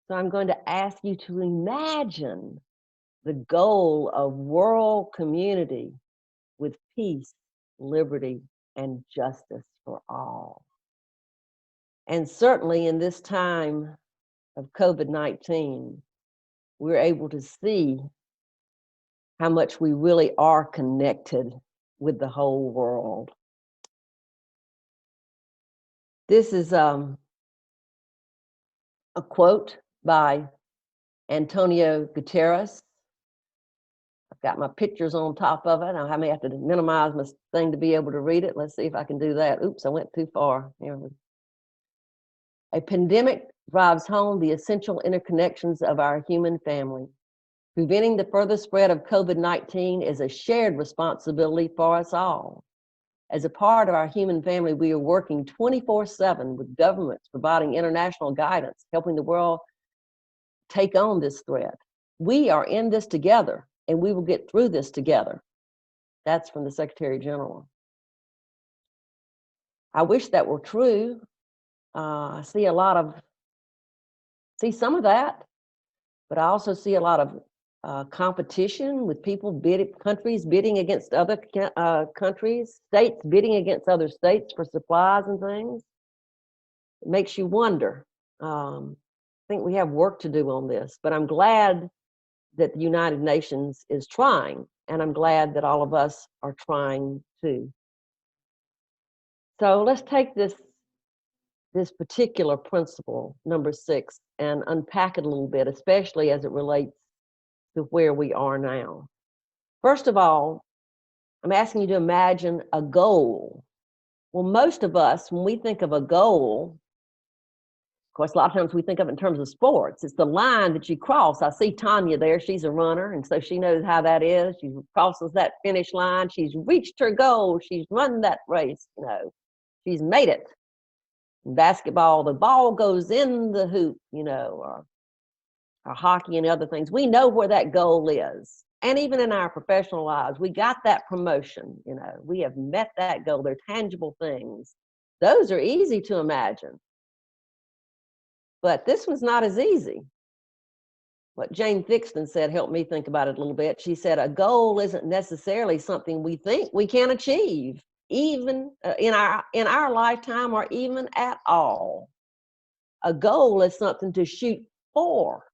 So I'm going to ask you to imagine the goal of world community with peace, liberty, and justice for all. And certainly in this time of COVID-19, we're able to see how much we really are connected with the whole world. This is a quote by Antonio Guterres. I've got my pictures on top of it. I may have to minimize my thing to be able to read it. Let's see if I can do that. Oops, I went too far. A pandemic drives home the essential interconnections of our human family. Preventing the further spread of COVID-19 is a shared responsibility for us all. As a part of our human family, we are working 24/7 with governments providing international guidance, helping the world take on this threat. We are in this together, and we will get through this together. That's from the Secretary General. I wish that were true. I see some of that, but I also see a lot of competition with people countries bidding against other countries, states bidding against other states for supplies and things. It makes you wonder. I think we have work to do on this, but I'm glad that the United Nations is trying, and I'm glad that all of us are trying too. So let's take this particular principle, number 6, and unpack it a little bit, especially as it relates to where we are now. First of all, I'm asking you to imagine a goal. Well, most of us, when we think of a goal, of course, a lot of times we think of it in terms of sports. It's the line that you cross. I see Tanya there. She's a runner, and so she knows how that is. She crosses that finish line. She's reached her goal. She's run that race, She's made it. In basketball, the ball goes in the hoop, or hockey and other things. We know where that goal is. And even in our professional lives, we got that promotion, we have met that goal. They're tangible things. Those are easy to imagine. But this one's not as easy. What Jane Thixton said helped me think about it a little bit. She said, a goal isn't necessarily something we think we can achieve, even in our lifetime or even at all. A goal is something to shoot for,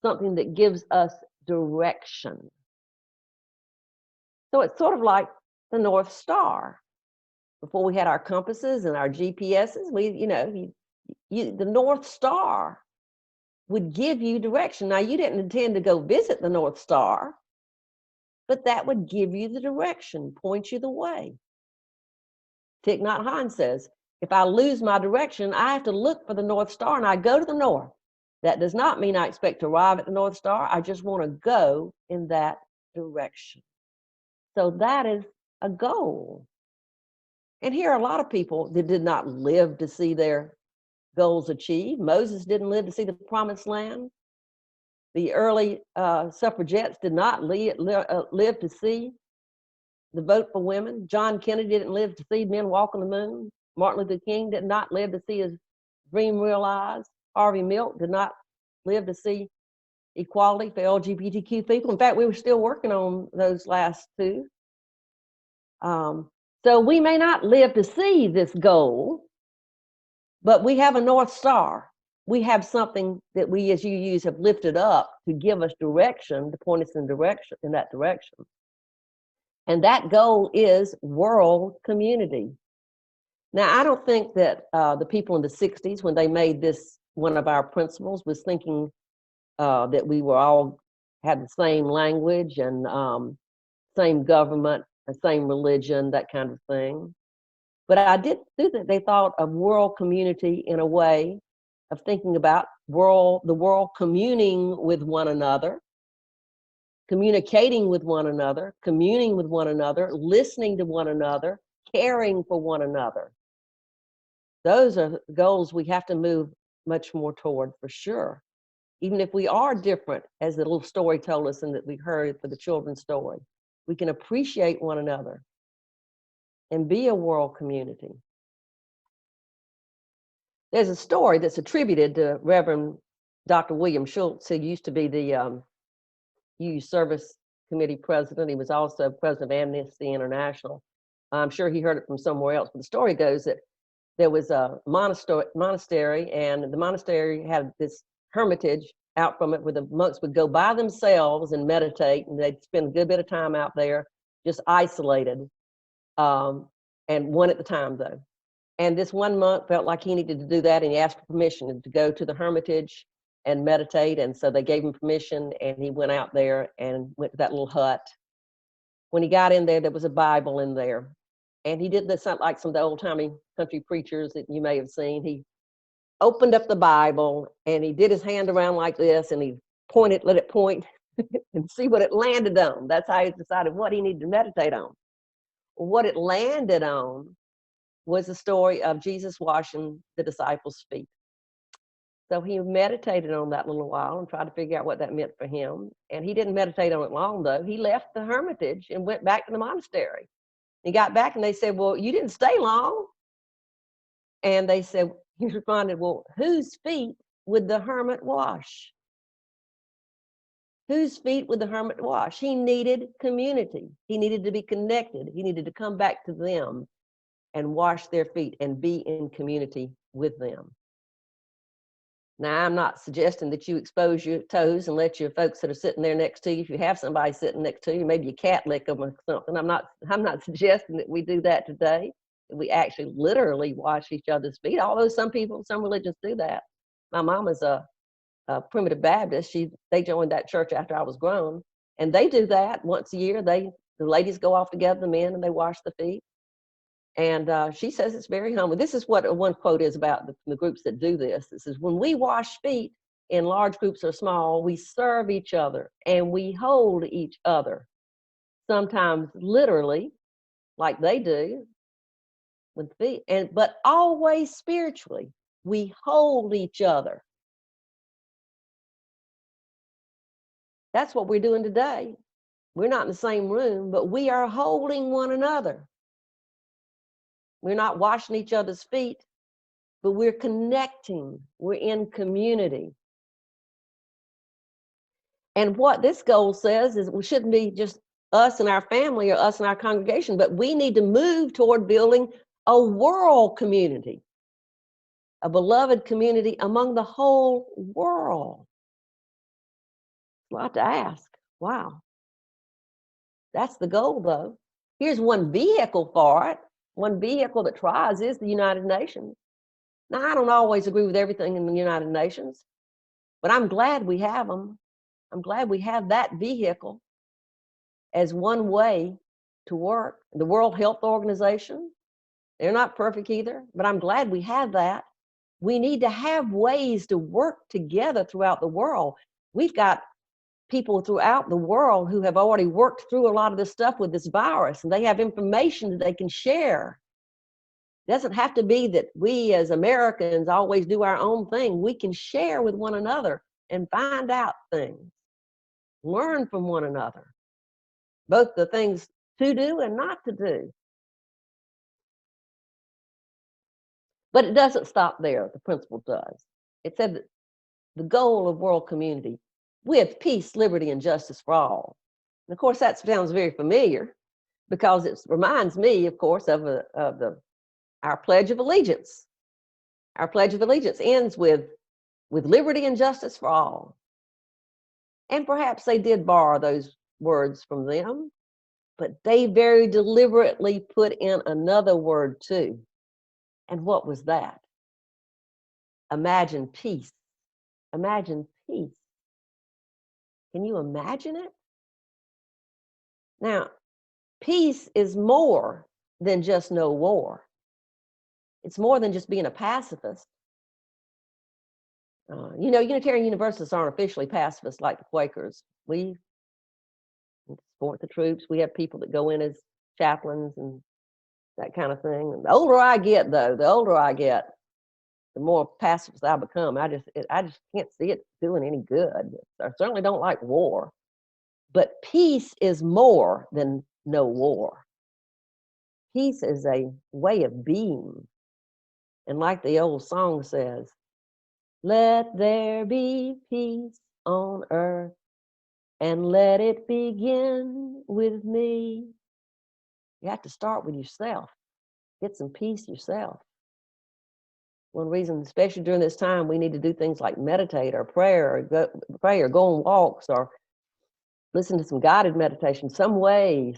something that gives us direction. So it's sort of like the North Star. Before we had our compasses and our GPSs, the North Star would give you direction. Now, you didn't intend to go visit the North Star, but that would give you the direction, point you the way. Thich Nhat Hanh says, if I lose my direction, I have to look for the North Star, and I go to the north. That does not mean I expect to arrive at the North Star. I just want to go in that direction. So that is a goal. And here are a lot of people that did not live to see their goals achieved. Moses didn't live to see the promised land. The early suffragettes did not live to see the vote for women. John Kennedy didn't live to see men walk on the moon. Martin Luther King did not live to see his dream realized. Harvey Milk did not live to see equality for LGBTQ people. In fact, we were still working on those last two. So we may not live to see this goal, but we have a North Star. We have something that we, as you use, have lifted up to give us direction, to point us in that direction. And that goal is world community. Now, I don't think that the people in the 60s, when they made this one of our principles, was thinking that we were all had the same language and same government, the same religion, that kind of thing. But I do think they thought of world community in a way of thinking about the world communing with one another, communicating with one another, communing with one another, listening to one another, caring for one another. Those are goals we have to move much more toward, for sure. Even if we are different, as the little story told us and that we heard for the children's story, we can appreciate one another and be a world community. There's a story that's attributed to Reverend Dr. William Schultz, who used to be the Youth Service Committee president. He was also president of Amnesty International. I'm sure he heard it from somewhere else, but the story goes that there was a monastery, and the monastery had this hermitage out from it where the monks would go by themselves and meditate, and they'd spend a good bit of time out there just isolated, and one at the time though. And this one monk felt like he needed to do that, and he asked for permission to go to the hermitage and meditate, and so they gave him permission, and he went out there and went to that little hut. When he got in there, there was a Bible in there, and he did this like some of the old-timey country preachers that you may have seen. He opened up the Bible, and he did his hand around like this, and he pointed, let it point, and see what it landed on. That's how he decided what he needed to meditate on. What it landed on was the story of Jesus washing the disciples' feet. So he meditated on that a little while and tried to figure out what that meant for him. And he didn't meditate on it long, though. He left the hermitage and went back to the monastery. He got back and they said, well, you didn't stay long. And they said, he responded, well, whose feet would the hermit wash? Whose feet would the hermit wash? He needed community. He needed to be connected. He needed to come back to them and wash their feet and be in community with them. Now, I'm not suggesting that you expose your toes and let your folks that are sitting there next to you, if you have somebody sitting next to you, maybe a cat lick them or something. I'm not suggesting that we do that today. We actually literally wash each other's feet, although some religions do that. My mom is a primitive Baptist. They joined that church after I was grown, and they do that once a year. The ladies go off together, the men, and they wash the feet. And she says it's very humbling. This is what one quote is about the groups that do this. It says, when we wash feet in large groups or small, we serve each other and we hold each other. Sometimes literally, like they do with feet, but always spiritually. We hold each other. That's what we're doing today. We're not in the same room, but we are holding one another. We're not washing each other's feet, but we're connecting. We're in community. And what this goal says is we shouldn't be just us and our family or us and our congregation, but we need to move toward building a world community, a beloved community among the whole world. A lot to ask. Wow. That's the goal, though. Here's one vehicle for it. One vehicle that tries is the United Nations. Now, I don't always agree with everything in the United Nations, but I'm glad we have them. I'm glad we have that vehicle as one way to work. The World Health Organization, they're not perfect either, but I'm glad we have that. We need to have ways to work together throughout the world. We've got people throughout the world who have already worked through a lot of this stuff with this virus, and they have information that they can share. It doesn't have to be that we as Americans always do our own thing. We can share with one another and find out things, learn from one another, both the things to do and not to do. But it doesn't stop there, the principle does. It said that the goal of world community with peace, liberty, and justice for all. And of course, that sounds very familiar because it reminds me, of course, of our Pledge of Allegiance. Our Pledge of Allegiance ends with liberty and justice for all. And perhaps they did borrow those words from them, but they very deliberately put in another word too. And what was that? Imagine peace. Imagine peace. Can you imagine it? Now, peace is more than just no war. It's more than just being a pacifist. Unitarian Universalists aren't officially pacifists like the Quakers. We support the troops. We have people that go in as chaplains and that kind of thing. And the older I get, though, the more pacifist I become. I just can't see it doing any good. I certainly don't like war. But peace is more than no war. Peace is a way of being. And like the old song says, Let there be peace on earth, and let it begin with me. You have to start with yourself. Get some peace yourself. One reason, especially during this time, we need to do things like meditate or pray or go on walks or listen to some guided meditation, some way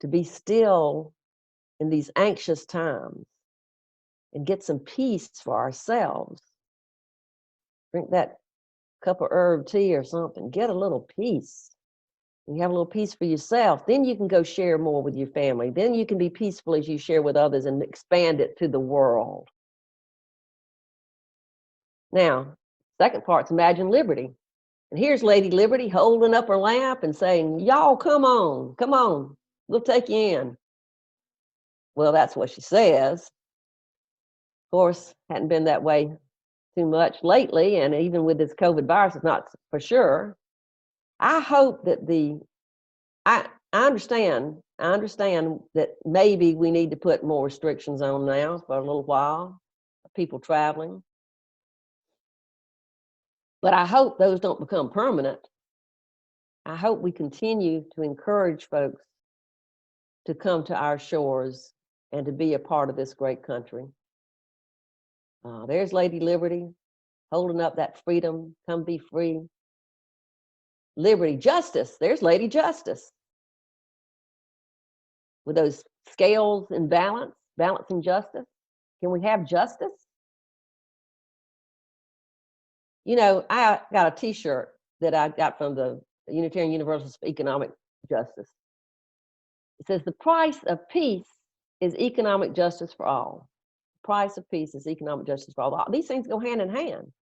to be still in these anxious times and get some peace for ourselves. Drink that cup of herb tea or something. Get a little peace. You have a little peace for yourself, then you can go share more with your family. Then you can be peaceful as you share with others and expand it to the world. Now, second part's Imagine Liberty. And here's Lady Liberty holding up her lamp and saying, y'all, come on, we'll take you in. Well, that's what she says. Of course, hadn't been that way too much lately, and even with this COVID virus, it's not for sure. I hope that I understand that maybe we need to put more restrictions on now for a little while, people traveling. But I hope those don't become permanent. I hope we continue to encourage folks to come to our shores and to be a part of this great country. There's Lady Liberty holding up that freedom, come be free. Liberty, justice, there's Lady Justice. With those scales in balance, balancing justice. Can we have justice? You know, I got a t-shirt that I got from the Unitarian Universalist for Economic Justice. It says, the price of peace is economic justice for all. The price of peace is economic justice for all. These things go hand in hand.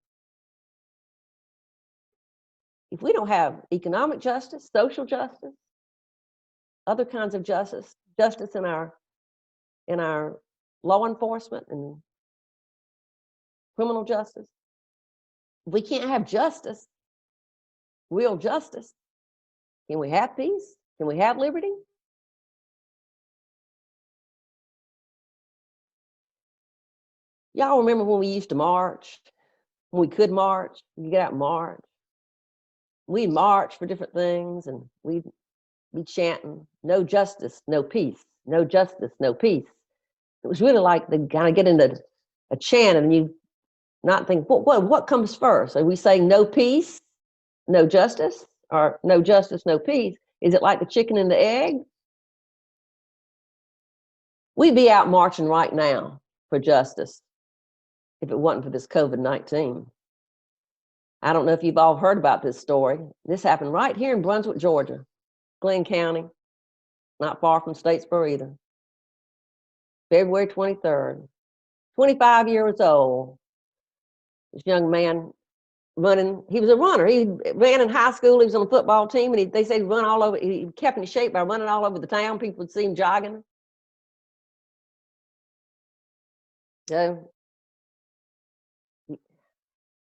If we don't have economic justice, social justice, other kinds of justice in our law enforcement and criminal justice, if we can't have justice, real justice, can we have peace? Can we have liberty? Y'all remember when we used to march? When we could march, we could get out and march. We'd march for different things, and we'd be chanting, no justice, no peace. No justice, no peace. It was really like they kind of get into a chant, and you not think, what comes first? Are we saying no peace, no justice, or no justice, no peace? Is it like the chicken and the egg? We'd be out marching right now for justice if it wasn't for this COVID-19. I don't know if you've all heard about this story. This happened right here in Brunswick, Georgia, Glenn County, not far from Statesboro either. February 23rd, 25 years old. This young man running, he was a runner. He ran in high school, he was on the football team, and they said he'd run all over, he kept in shape by running all over the town. People would see him jogging. So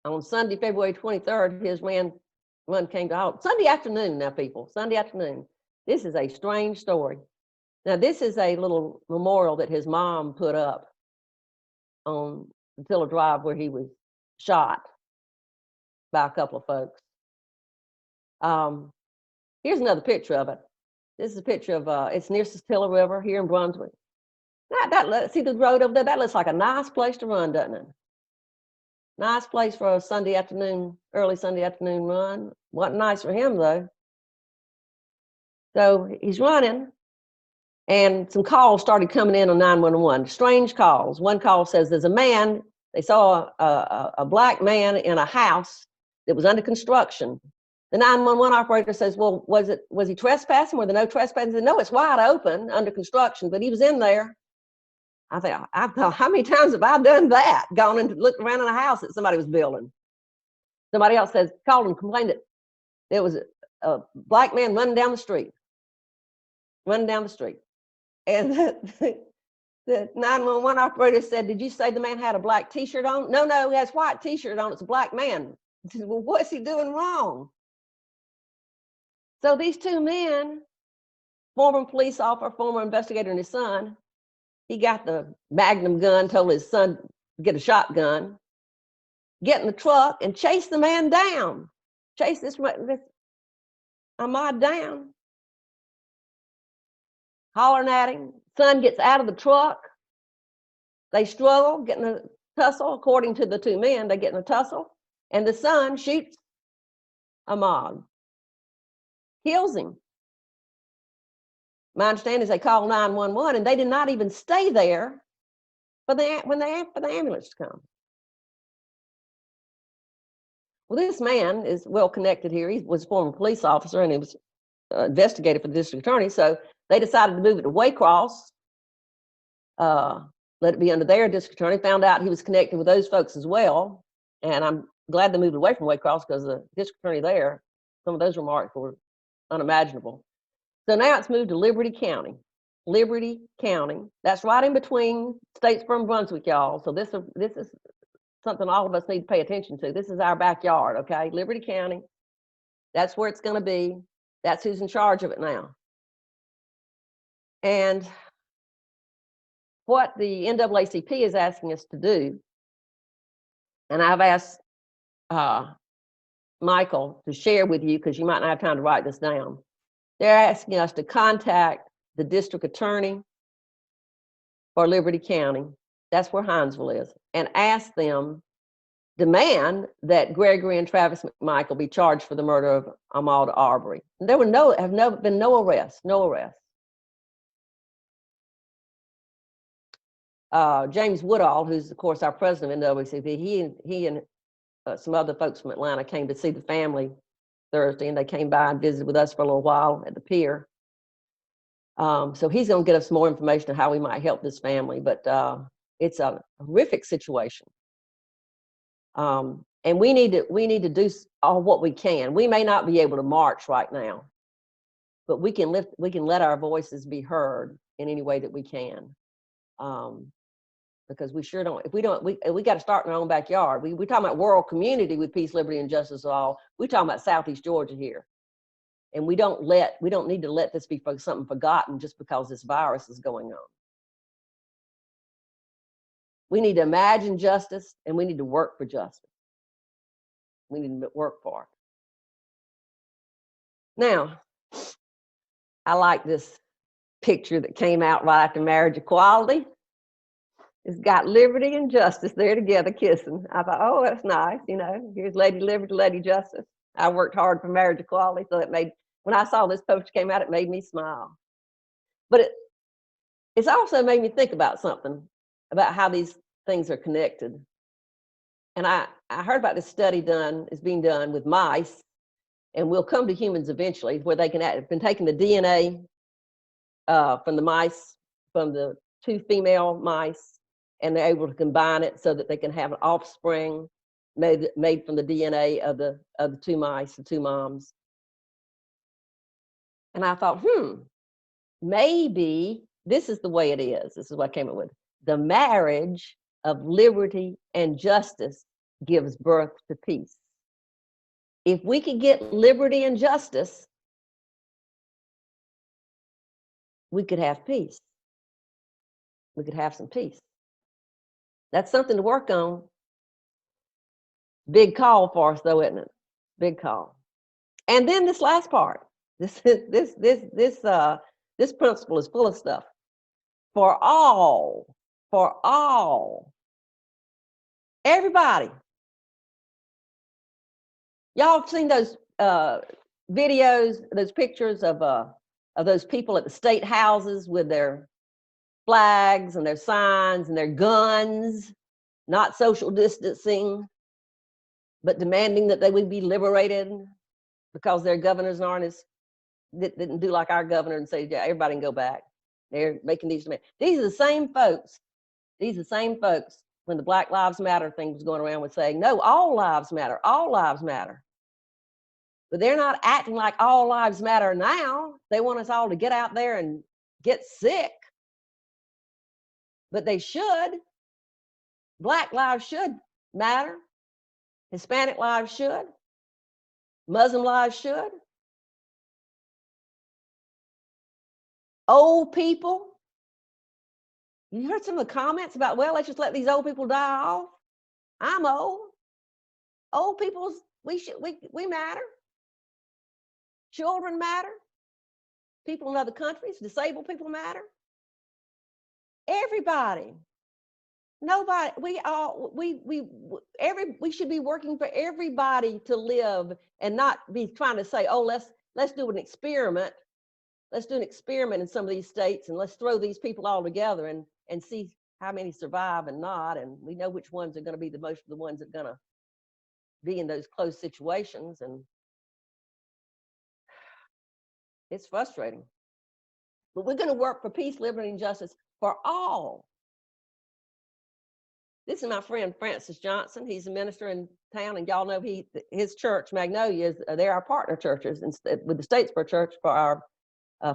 on Sunday, February 23rd, his run came to halt. Sunday afternoon now, people, Sunday afternoon. This is a strange story. Now, this is a little memorial that his mom put up on the Tiller Drive where he was shot by a couple of folks. Here's another picture of it. This is a picture of, it's near Tiller River here in Brunswick. See the road over there? That looks like a nice place to run, doesn't it? Nice place for a Sunday afternoon, early Sunday afternoon run. Wasn't nice for him though. So he's running, and some calls started coming in on 911, strange calls. One call says there's a man, they saw a black man in a house that was under construction. The 911 operator says, well, was he trespassing? Were there no trespassing? He said, no, it's wide open under construction, but he was in there. I thought, how many times have I done that? Gone and looked around in a house that somebody was building. Somebody else called and complained that there was a black man running down the street. And the 911 operator said, did you say the man had a black t-shirt on? No, he has a white t-shirt on. It's a black man. He said, well, what's he doing wrong? So these two men, former police officer, former investigator, and his son, he got the Magnum gun, told his son, get a shotgun, get in the truck, and chase the man down. Chase this Ahmad down, hollering at him. Son gets out of the truck. They struggle, get in a tussle. According to the two men, they get in a tussle, and the son shoots Ahmad, kills him. My understanding is they called 911, and they did not even stay there for the ambulance to come. Well, this man is well connected here. He was a former police officer, and he was investigated for the district attorney. So they decided to move it to Waycross, let it be under their district attorney. Found out he was connected with those folks as well, and I'm glad they moved away from Waycross because the district attorney there, some of those remarks were unimaginable. So now it's moved to Liberty County. Liberty County. That's right in between Statesboro and Brunswick, y'all. So this is something all of us need to pay attention to. This is our backyard, okay? Liberty County. That's where it's going to be. That's who's in charge of it now. And what the NAACP is asking us to do, and I've asked Michael to share with you because you might not have time to write this down. They're asking us to contact the district attorney for Liberty County, that's where Hinesville is, and ask them, demand that Gregory and Travis McMichael be charged for the murder of Ahmaud Arbery. There were been no arrests. James Woodall, who's of course our president of NAACP, he and some other folks from Atlanta came to see the family Thursday, and they came by and visited with us for a little while at the pier. So he's going to get us more information on how we might help this family, but it's a horrific situation. And we need to do all what we can. We may not be able to march right now, but we can let our voices be heard in any way that we can. Because we sure don't, we got to start in our own backyard. We're talking about world community with peace, liberty, and justice for all. We're talking about Southeast Georgia here. And we don't need to let this be something forgotten just because this virus is going on. We need to imagine justice, and we need to work for justice. We need to work for it. Now, I like this picture that came out right after marriage equality. It's got liberty and justice there together kissing. I thought, oh, that's nice. You know, here's Lady Liberty, Lady Justice. I worked hard for marriage equality, so when I saw this poster came out, it made me smile. But it's also made me think about something, about how these things are connected. And I heard about this study is being done with mice, and we'll come to humans eventually, where they have been taking the DNA from the mice, from the two female mice, and they're able to combine it so that they can have an offspring made from the DNA of the two mice, the two moms. And I thought, maybe this is the way it is. This is what I came up with. The marriage of liberty and justice gives birth to peace. If we could get liberty and justice, we could have peace. We could have some peace. That's something to work on. Big call for us, though, isn't it? Big call. And then this last part. This principle is full of stuff. For all, everybody. Y'all have seen those videos, those pictures of those people at the state houses with their flags and their signs and their guns, not social distancing, but demanding that they would be liberated because their governors didn't do like our governor and say, yeah, everybody can go back. They're making these demands. These are the same folks when the Black Lives Matter thing was going around with saying, no, all lives matter, all lives matter. But they're not acting like all lives matter now. They want us all to get out there and get sick. But they should. Black lives should matter. Hispanic lives should. Muslim lives should. Old people You heard some of the comments about, well, let's just let these old people die off. I'm old. Old people, we matter. Children matter. People in other countries, disabled people matter. Everybody. Nobody. We should be working for everybody to live and not be trying to say, oh, let's do an experiment. Let's do an experiment in some of these states and let's throw these people all together and see how many survive and not. And we know which ones are going to be the ones that are going to be in those close situations. And it's frustrating. But we're going to work for peace, liberty, and justice for all. This is my friend Francis Johnson. He's a minister in town, and y'all know his church, Magnolia, they're our partner churches with the Statesboro Church for our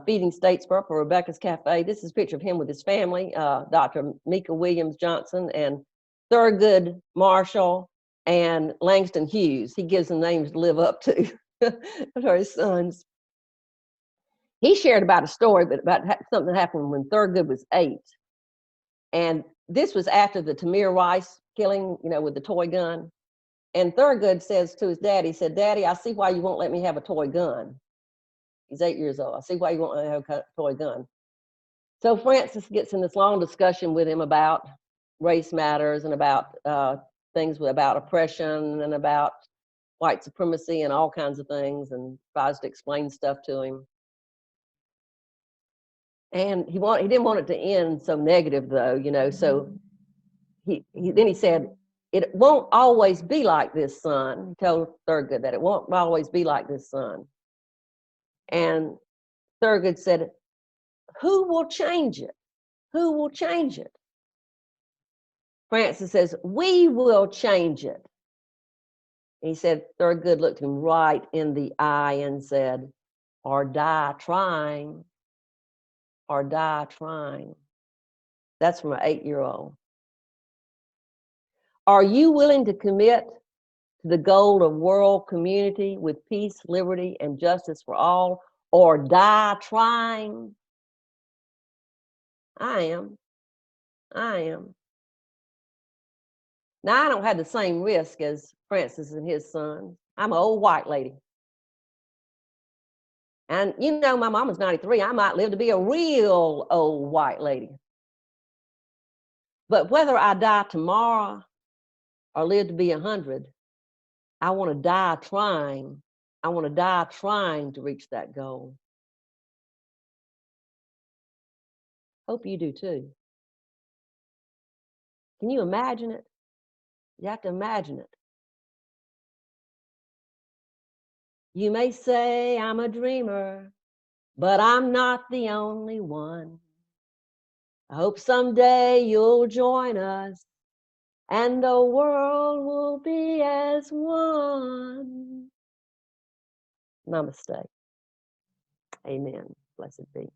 Feeding Statesboro for Rebecca's Cafe. This is a picture of him with his family, Dr. Mika Williams Johnson and Thurgood Marshall and Langston Hughes. He gives them names to live up to for his sons. He shared about a story, but about something that happened when Thurgood was 8. And this was after the Tamir Rice killing, with the toy gun. And Thurgood says to his dad, he said, Daddy, I see why you won't let me have a toy gun. He's 8 years old. I see why you won't let me have a toy gun. So Francis gets in this long discussion with him about race matters and about things about oppression and about white supremacy and all kinds of things, and tries to explain stuff to him. And he didn't want it to end so negative, though, so then he said, it won't always be like this, son. He told Thurgood that it won't always be like this, son. And Thurgood said, who will change it? Who will change it? Francis says, we will change it. He said, Thurgood looked him right in the eye and said, or die trying, or die trying. That's from an 8-year-old. Are you willing to commit to the goal of world community with peace, liberty, and justice for all, or die trying? I am. Now, I don't have the same risk as Francis and his son. I'm an old white lady. And my mama's 93. I might live to be a real old white lady. But whether I die tomorrow or live to be 100, I want to die trying. I want to die trying to reach that goal. Hope you do too. Can you imagine it? You have to imagine it. You may say I'm a dreamer, but I'm not the only one. I hope someday you'll join us and the world will be as one. Namaste. Amen. Blessed be.